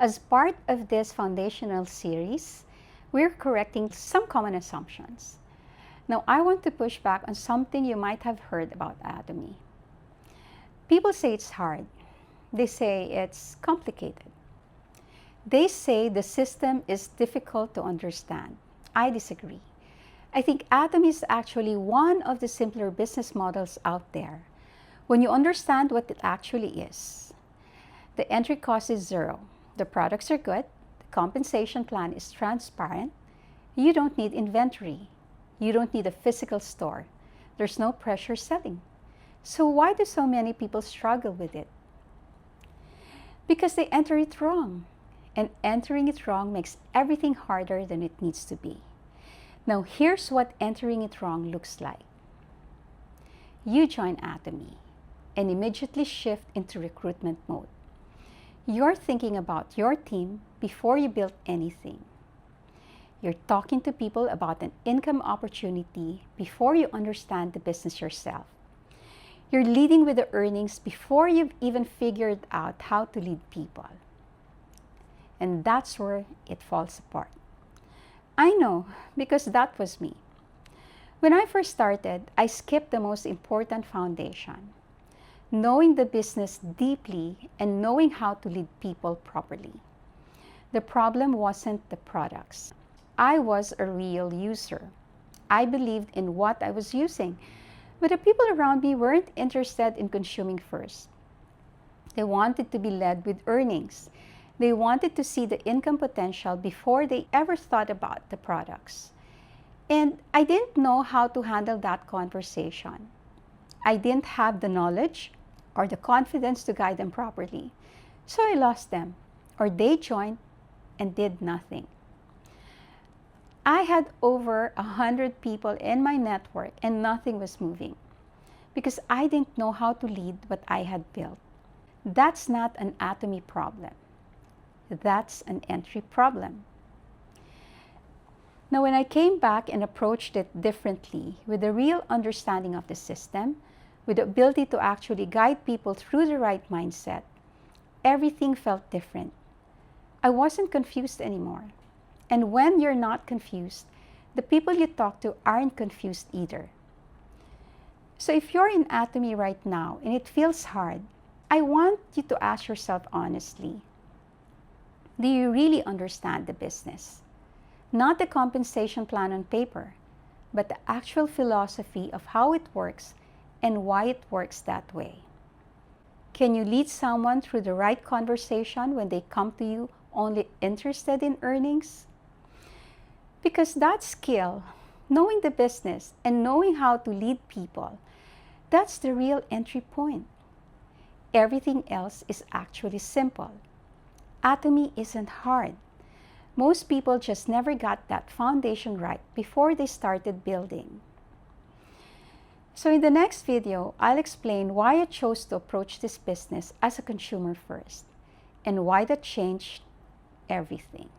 As part of this foundational series, we're correcting some common assumptions. Now, I want to push back on something you might have heard about Atomy. People say it's hard. They say it's complicated. They say the system is difficult to understand. I disagree. I think Atomy is actually one of the simpler business models out there when you understand what it actually is. The entry cost is zero. The products are good. The compensation plan is transparent. You don't need inventory. You don't need a physical store. There's no pressure selling. So why do so many people struggle with it? Because they enter it wrong. And entering it wrong makes everything harder than it needs to be. Now, here's what entering it wrong looks like. You join Atomy and immediately shift into recruitment mode. You're thinking about your team before you build anything. You're talking to people about an income opportunity before you understand the business yourself. You're leading with the earnings before you've even figured out how to lead people. And that's where it falls apart. I know, because that was me. When I first started, I skipped the most important foundation, knowing the business deeply and knowing how to lead people properly. The problem wasn't the products. I was a real user. I believed in what I was using, but the people around me weren't interested in consuming first. They wanted to be led with earnings. They wanted to see the income potential before they ever thought about the products. And I didn't know how to handle that conversation. I didn't have the knowledge or the confidence to guide them properly. So I lost them, or they joined and did nothing. I had over 100 people in my network and nothing was moving because I didn't know how to lead what I had built. That's not an Atomy problem. That's an entry problem. Now, when I came back and approached it differently with a real understanding of the system, with the ability to actually guide people through the right mindset, everything felt different. I wasn't confused anymore. And when you're not confused, the people you talk to aren't confused either. So if you're in Atomy right now and it feels hard, I want you to ask yourself honestly, do you really understand the business? Not the compensation plan on paper, but the actual philosophy of how it works and why it works that way. Can you lead someone through the right conversation when they come to you only interested in earnings? Because that skill, knowing the business and knowing how to lead people, that's the real entry point. Everything else is actually simple. Atomy isn't hard. Most people just never got that foundation right before they started building. So in the next video, I'll explain why I chose to approach this business as a consumer first and why that changed everything.